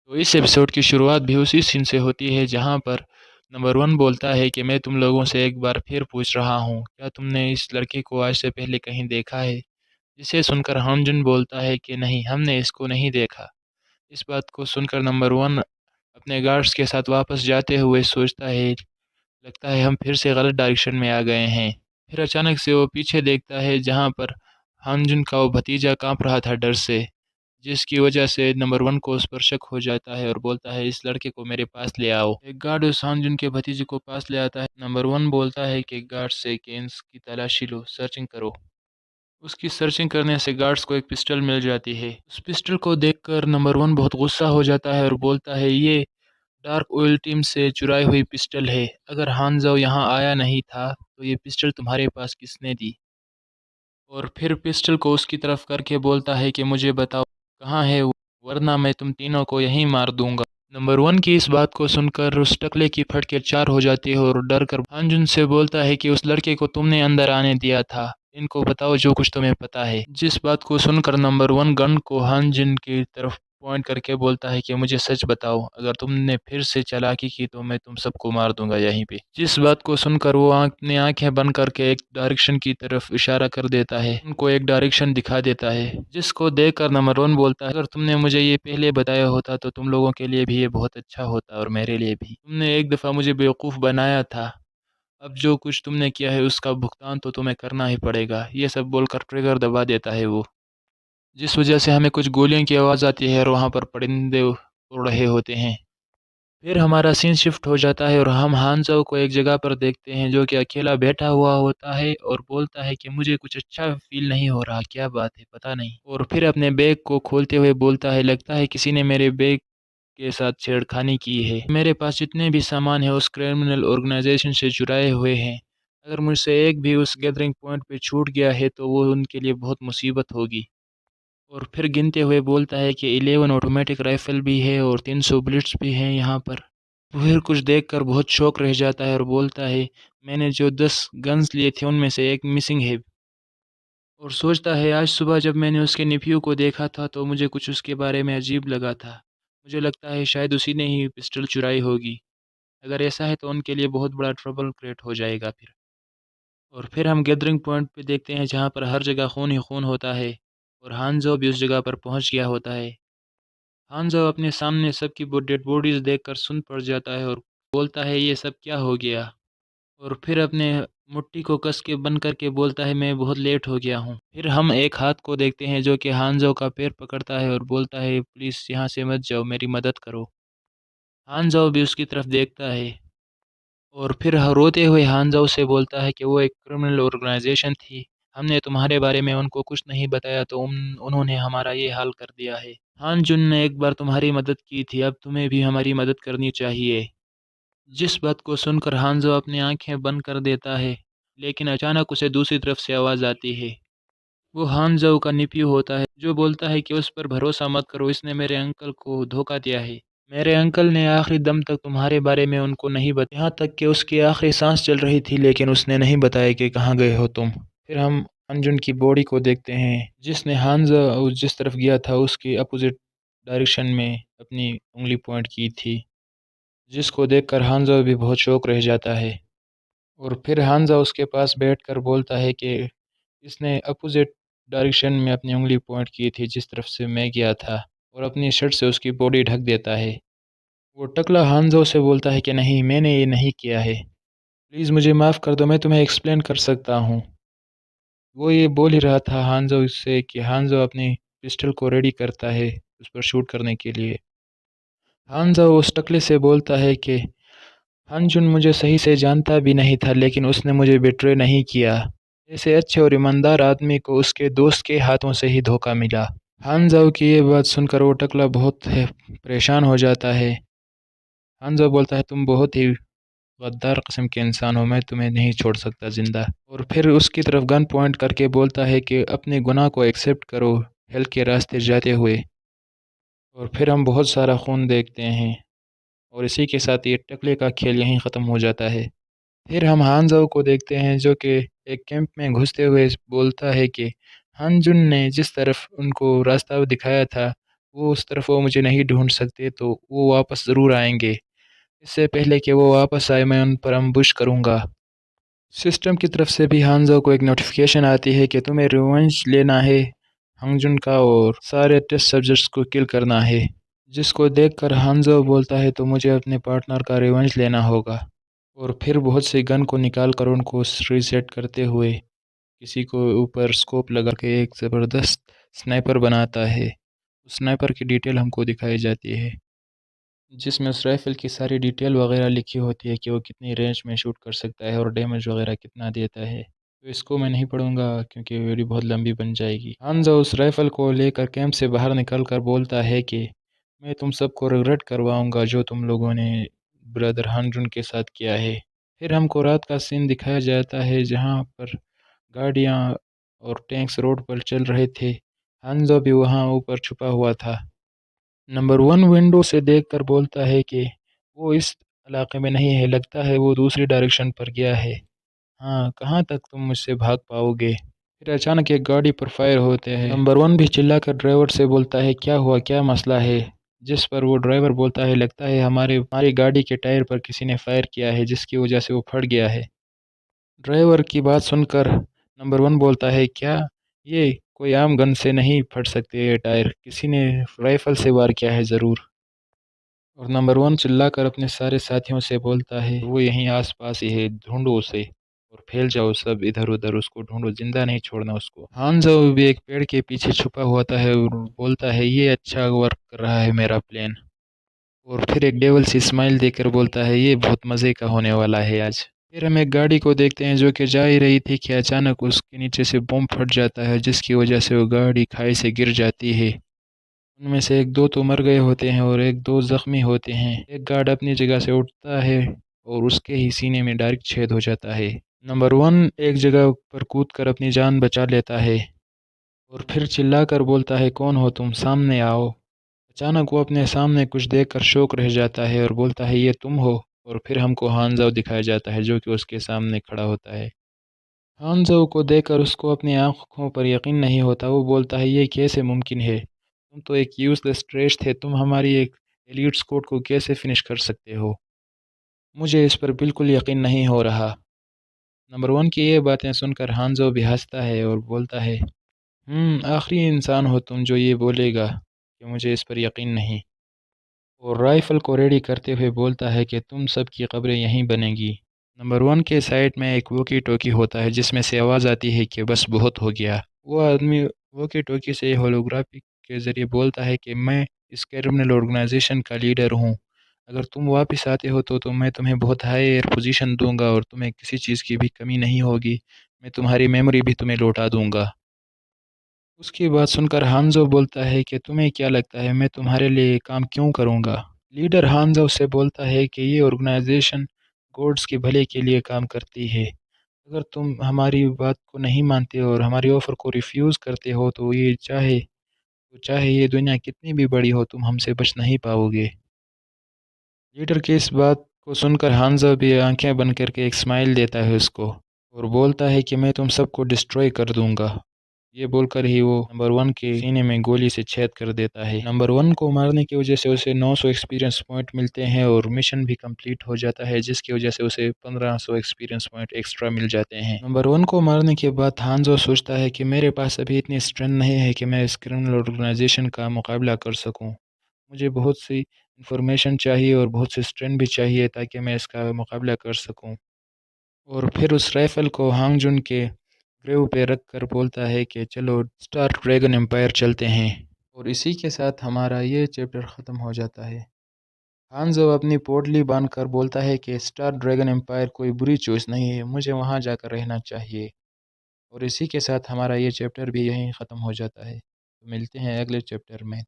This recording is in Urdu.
تو اس ایپیسوڈ کی شروعات بھی اسی سین سے ہوتی ہے جہاں پر نمبر ون بولتا ہے کہ میں تم لوگوں سے ایک بار پھر پوچھ رہا ہوں، کیا تم نے اس لڑکے کو آج سے پہلے کہیں دیکھا ہے؟ جسے سن کر ہمجن بولتا ہے کہ نہیں، ہم نے اس کو نہیں دیکھا۔ اس بات کو سن کر نمبر ون اپنے گارڈز کے ساتھ واپس جاتے ہوئے سوچتا ہے، لگتا ہے ہم پھر سے غلط ڈائریکشن میں آ گئے ہیں۔ پھر اچانک سے وہ پیچھے دیکھتا ہے جہاں پر ہمجن کا وہ بھتیجا کانپ رہا تھا ڈر سے، جس کی وجہ سے نمبر ون کو اس پر شک ہو جاتا ہے اور بولتا ہے اس لڑکے کو میرے پاس لے آؤ۔ ایک گارڈ اس ہمجن کے بھتیجے کو پاس لے آتا ہے۔ نمبر ون بولتا ہے کہ گارڈ سے کہ اس کی تلاشی لو، سرچنگ کرو۔ اس کی سرچنگ کرنے سے گارڈز کو ایک پسٹل مل جاتی ہے۔ اس پسٹل کو دیکھ کر نمبر ون بہت غصہ ہو جاتا ہے اور بولتا ہے یہ ڈارک آئل ٹیم سے چرائی ہوئی پسٹل ہے۔ اگر ہانزو یہاں آیا نہیں تھا تو یہ پسٹل تمہارے پاس کس نے دی؟ اور پھر پسٹل کو اس کی طرف کر کے بولتا ہے کہ مجھے بتاؤ کہاں ہے، ورنہ میں تم تینوں کو یہیں مار دوں گا۔ نمبر ون کی اس بات کو سن کر اس ٹکلے کی پھٹ کے چار ہو جاتی ہے اور ڈر کر ہانجن سے بولتا ہے کہ اس لڑکے کو تم نے اندر آنے دیا تھا، ان کو بتاؤ جو کچھ تمہیں پتا ہے۔ جس بات کو سن کر نمبر ون گن کو ہانجن کی طرف پوائنٹ کر کے بولتا ہے کہ مجھے سچ بتاؤ، اگر تم نے پھر سے چالاکی کی تو میں تم سب کو مار دوں گا یہیں پہ۔ جس بات کو سن کر وہ اپنی آنکھیں بند کر کے ایک ڈائریکشن کی طرف اشارہ کر دیتا ہے، ان کو ایک ڈائریکشن دکھا دیتا ہے، جس کو دیکھ کر نمبر ون بولتا ہے اگر تم نے مجھے یہ پہلے بتایا ہوتا تو تم لوگوں کے لیے بھی یہ بہت اچھا ہوتا اور میرے لیے بھی۔ تم نے ایک دفعہ مجھے بیوقوف بنایا تھا، اب جو کچھ تم نے کیا ہے اس کا بھگتان تو تمہیں کرنا ہی پڑے گا۔ یہ سب بول کر ٹریگر دبا دیتا ہے وہ، جس وجہ سے ہمیں کچھ گولیوں کی آواز آتی ہے اور وہاں پر پرندے اڑ رہے ہوتے ہیں۔ پھر ہمارا سین شفٹ ہو جاتا ہے اور ہم ہانزو کو ایک جگہ پر دیکھتے ہیں جو کہ اکیلا بیٹھا ہوا ہوتا ہے اور بولتا ہے کہ مجھے کچھ اچھا فیل نہیں ہو رہا، کیا بات ہے پتہ نہیں۔ اور پھر اپنے بیگ کو کھولتے ہوئے بولتا ہے لگتا ہے کسی نے میرے بیگ کے ساتھ چھیڑ خانی کی ہے، میرے پاس جتنے بھی سامان ہیں اس کرمنل آرگنائزیشن سے چرائے ہوئے ہیں، اگر مجھ سے ایک بھی اس گیدرنگ پوائنٹ پہ چھوٹ گیا ہے تو وہ ان کے لیے بہت مصیبت ہوگی۔ اور پھر گنتے ہوئے بولتا ہے کہ 11 آٹومیٹک رائفل بھی ہے اور 300 بلٹس بھی ہیں یہاں پر۔ پھر کچھ دیکھ کر بہت شوق رہ جاتا ہے اور بولتا ہے میں نے جو 10 گنز لیے تھے ان میں سے ایک مسنگ ہے، اور سوچتا ہے آج صبح جب میں نے اس کے نیفیو کو دیکھا تھا تو مجھے کچھ اس کے بارے میں عجیب لگا تھا، مجھے لگتا ہے شاید اسی نے ہی پسٹل چرائی ہوگی، اگر ایسا ہے تو ان کے لیے بہت بڑا ٹربل کریٹ ہو جائے گا پھر۔ اور پھر ہم گیدرنگ پوائنٹ پہ دیکھتے ہیں جہاں پر ہر جگہ خون ہی خون ہوتا ہے اور ہانزو بھی اس جگہ پر پہنچ گیا ہوتا ہے۔ ہانزو اپنے سامنے سب کی ڈیڈ باڈیز دیکھ کر سن پڑ جاتا ہے اور بولتا ہے یہ سب کیا ہو گیا، اور پھر اپنے مٹھی کو کس کے بند کر کے بولتا ہے میں بہت لیٹ ہو گیا ہوں۔ پھر ہم ایک ہاتھ کو دیکھتے ہیں جو کہ ہانزو کا پیر پکڑتا ہے اور بولتا ہے پلیز یہاں سے مت جاؤ، میری مدد کرو۔ ہانزو بھی اس کی طرف دیکھتا ہے اور پھر روتے ہوئے ہانزو سے بولتا ہے کہ وہ ایک کرمنل آرگنائزیشن تھی، ہم نے تمہارے بارے میں ان کو کچھ نہیں بتایا تو انہوں نے ہمارا یہ حال کر دیا ہے۔ ہان جن نے ایک بار تمہاری مدد کی تھی، اب تمہیں بھی ہماری مدد کرنی چاہیے۔ جس بات کو سن کر ہانزو اپنی آنکھیں بند کر دیتا ہے، لیکن اچانک اسے دوسری طرف سے آواز آتی ہے۔ وہ ہانزو کا نیفیو ہوتا ہے جو بولتا ہے کہ اس پر بھروسہ مت کرو، اس نے میرے انکل کو دھوکہ دیا ہے، میرے انکل نے آخری دم تک تمہارے بارے میں ان کو نہیں بتایا، یہاں تک کہ اس کی آخری سانس چل رہی تھی لیکن اس نے نہیں بتایا کہ کہاں گئے ہو تم۔ پھر ہم انجن کی باڈی کو دیکھتے ہیں جس نے ہانزو جس طرف گیا تھا اس کی اپوزٹ ڈائریکشن میں اپنی انگلی پوائنٹ کی تھی، جس کو دیکھ کر ہانزو بھی بہت شوق رہ جاتا ہے۔ اور پھر ہانزو اس کے پاس بیٹھ کر بولتا ہے کہ اس نے اپوزٹ ڈائریکشن میں اپنی انگلی پوائنٹ کی تھی جس طرف سے میں گیا تھا، اور اپنی شرٹ سے اس کی باڈی ڈھک دیتا ہے۔ وہ ٹکلا ہانزو سے بولتا ہے کہ نہیں، میں نے یہ نہیں کیا ہے، پلیز مجھے معاف کر دو، میں تمہیں ایکسپلین کر سکتا ہوں۔ وہ یہ بول ہی رہا تھا ہانزو سے کہ ہانزو اپنی پسٹل کو ریڈی کرتا ہے اس پر شوٹ کرنے کے لیے۔ ہانزو اس ٹکلے سے بولتا ہے کہ ہنجن مجھے صحیح سے جانتا بھی نہیں تھا لیکن اس نے مجھے بیٹرے نہیں کیا، ایسے اچھے اور ایماندار آدمی کو اس کے دوست کے ہاتھوں سے ہی دھوکہ ملا۔ ہانزو کی یہ بات سن کر وہ ٹکلا بہت پریشان ہو جاتا ہے۔ ہانزو بولتا ہے تم بہت ہی غدار قسم کے انسان ہو، میں تمہیں نہیں چھوڑ سکتا زندہ، اور پھر اس کی طرف گن پوائنٹ کر کے بولتا ہے کہ اپنے گناہ کو ایکسیپٹ کرو ہیل کے راستے جاتے ہوئے۔ اور پھر ہم بہت سارا خون دیکھتے ہیں اور اسی کے ساتھ یہ ٹکلے کا کھیل یہیں ختم ہو جاتا ہے۔ پھر ہم ہانزو کو دیکھتے ہیں جو کہ ایک کیمپ میں گھستے ہوئے بولتا ہے کہ ہن جن نے جس طرف ان کو راستہ دکھایا تھا وہ اس طرف وہ مجھے نہیں ڈھونڈ سکتے تو وہ واپس ضرور آئیں گے۔ اس سے پہلے کہ وہ واپس آئے میں ان پر امبوش کروں گا۔ سسٹم کی طرف سے بھی ہانزو کو ایک نوٹیفیکیشن آتی ہے کہ تمہیں ریونج لینا ہے ہنگ جن کا اور سارے ٹیسٹ سبجیکٹس کو کل کرنا ہے، جس کو دیکھ کر ہانزو بولتا ہے تو مجھے اپنے پارٹنر کا ریونج لینا ہوگا، اور پھر بہت سی گن کو نکال کر ان کو ریسیٹ کرتے ہوئے کسی کو اوپر سکوپ لگا کے ایک زبردست سنائپر بناتا ہے۔ اس سنائپر کی ڈیٹیل ہم کو دکھائی جاتی ہے، جس میں اس رائفل کی ساری ڈیٹیل وغیرہ لکھی ہوتی ہے کہ وہ کتنی رینج میں شوٹ کر سکتا ہے اور ڈیمیج وغیرہ کتنا دیتا ہے۔ تو اس کو میں نہیں پڑھوں گا کیونکہ ویڈیو بہت لمبی بن جائے گی۔ ہانزو اس رائفل کو لے کر کیمپ سے باہر نکل کر بولتا ہے کہ میں تم سب کو ریگریٹ کرواؤں گا جو تم لوگوں نے برادر ہان جن کے ساتھ کیا ہے۔ پھر ہم کو رات کا سین دکھایا جاتا ہے جہاں پر گاڑیاں اور ٹینکس روڈ پر چل رہے تھے۔ ہانزو بھی وہاں اوپر چھپا ہوا تھا۔ نمبر 1 ونڈو سے دیکھ کر بولتا ہے کہ وہ اس علاقے میں نہیں ہے، لگتا ہے وہ دوسری ڈائریکشن پر گیا ہے۔ ہاں، کہاں تک تم مجھ سے بھاگ پاؤ گے؟ پھر اچانک ایک گاڑی پر فائر ہوتے ہیں۔ نمبر 1 بھی چلا کر ڈرائیور سے بولتا ہے کیا ہوا، کیا مسئلہ ہے؟ جس پر وہ ڈرائیور بولتا ہے لگتا ہے ہماری گاڑی کے ٹائر پر کسی نے فائر کیا ہے جس کی وجہ سے وہ پھٹ گیا ہے۔ ڈرائیور کی بات سن کر نمبر 1 بولتا ہے کیا یہ کوئی عام گن سے نہیں پھٹ سکتے یہ ٹائر، کسی نے رائفل سے وار کیا ہے ضرور۔ اور نمبر 1 چلا کر اپنے سارے ساتھیوں سے بولتا ہے وہ یہیں آس پاس ہی ہے، ڈھونڈو اسے اور پھیل جاؤ سب ادھر ادھر، اس کو ڈھونڈو، زندہ نہیں چھوڑنا اس کو۔ ہانزو بھی ایک پیڑ کے پیچھے چھپا ہوتا ہے اور بولتا ہے یہ اچھا ورک کر رہا ہے میرا پلان، اور پھر ایک ڈیول سی اسمائل دے کر بولتا ہے یہ بہت مزے کا ہونے والا ہے آج۔ پھر ہم ایک گاڑی کو دیکھتے ہیں جو کہ جا ہی رہی تھی کہ اچانک اس کے نیچے سے بم پھٹ جاتا ہے جس کی وجہ سے وہ گاڑی کھائی سے گر جاتی ہے۔ ان میں سے ایک دو تو مر گئے ہوتے ہیں اور ایک دو زخمی ہوتے ہیں۔ ایک گارڈ اپنی جگہ سے اٹھتا ہے اور اس کے ہی سینے میں ڈائریکٹ چھید ہو جاتا ہے۔ نمبر 1 ایک جگہ پر کود کر اپنی جان بچا لیتا ہے اور پھر چلا کر بولتا ہے کون ہو تم، سامنے آؤ۔ اچانک وہ اپنے سامنے کچھ دیکھ کر شوک رہ جاتا ہے اور بولتا ہے یہ تم ہو، اور پھر ہم کو ہانزو دکھایا جاتا ہے جو کہ اس کے سامنے کھڑا ہوتا ہے۔ ہانزو کو دیکھ کر اس کو اپنی آنکھوں پر یقین نہیں ہوتا، وہ بولتا ہے یہ کیسے ممکن ہے، تم تو ایک یوز لیس ٹریش تھے، تم ہماری ایک ایلیٹ اسکواڈ کو کیسے فنش کر سکتے ہو؟ مجھے اس پر بالکل یقین نہیں ہو رہا۔ نمبر 1 کی یہ باتیں سن کر ہانزو بھی ہنستا ہے اور بولتا ہے آخری انسان ہو تم جو یہ بولے گا کہ مجھے اس پر یقین نہیں، اور رائفل کو ریڈی کرتے ہوئے بولتا ہے کہ تم سب کی قبریں یہیں بنے گی۔ نمبر 1 کے سائڈ میں ایک ووکی ٹوکی ہوتا ہے جس میں سے آواز آتی ہے کہ بس بہت ہو گیا۔ وہ آدمی ووکی ٹوکی سے ہولوگرافی کے ذریعے بولتا ہے کہ میں اس کرمنل آرگنائزیشن کا لیڈر ہوں، اگر تم واپس آتے ہو تو میں تمہیں بہت ہائی ایئر پوزیشن دوں گا اور تمہیں کسی چیز کی بھی کمی نہیں ہوگی، میں تمہاری میموری بھی تمہیں لوٹا دوں گا۔ اس کی بات سن کر ہانزو بولتا ہے کہ تمہیں کیا لگتا ہے میں تمہارے لیے یہ کام کیوں کروں گا؟ لیڈر ہانزو سے بولتا ہے کہ یہ آرگنائزیشن گوڈز کے بھلے کے لیے کام کرتی ہے، اگر تم ہماری بات کو نہیں مانتے اور ہماری آفر کو ریفیوز کرتے ہو تو چاہے یہ دنیا کتنی بھی بڑی ہو تم ہم سے بچ نہیں پاؤ گے۔ لیڈر کی اس بات کو سن کر ہانزو بھی آنکھیں بند کر کے ایک اسمائل دیتا ہے اس کو اور بولتا ہے کہ میں تم سب کو ڈسٹروائے کر دوں گا۔ یہ بول کر ہی وہ نمبر 1 کے سینے میں گولی سے چھید کر دیتا ہے۔ نمبر 1 کو مارنے کی وجہ سے اسے 900 ایکسپیرینس پوائنٹ ملتے ہیں اور مشن بھی کمپلیٹ ہو جاتا ہے جس کی وجہ سے اسے 1500 ایکسپیرینس پوائنٹ ایکسٹرا مل جاتے ہیں۔ نمبر 1 کو مارنے کے بعد ہانزو سوچتا ہے کہ میرے پاس ابھی اتنی اسٹرینتھ نہیں ہے کہ میں اس کرمنل آرگنائزیشن کا مقابلہ کر سکوں، مجھے بہت سی انفارمیشن چاہیے اور بہت سی اسٹرینتھ بھی چاہیے تاکہ میں اس کا مقابلہ کر سکوں۔ اور پھر اس رائفل کو ہانگ جن کے گریو پہ رکھ کر بولتا ہے کہ چلو اسٹار ڈریگن امپائر چلتے ہیں، اور اسی کے ساتھ ہمارا یہ چیپٹر ختم ہو جاتا ہے۔ ہانزو اپنی پوٹلی باندھ کر بولتا ہے کہ اسٹار ڈریگن امپائر کوئی بری چوائس نہیں ہے، مجھے وہاں جا کر رہنا چاہیے، اور اسی کے ساتھ ہمارا یہ چیپٹر بھی یہیں ختم ہو جاتا ہے۔ ملتے ہیں اگلے چیپٹر میں۔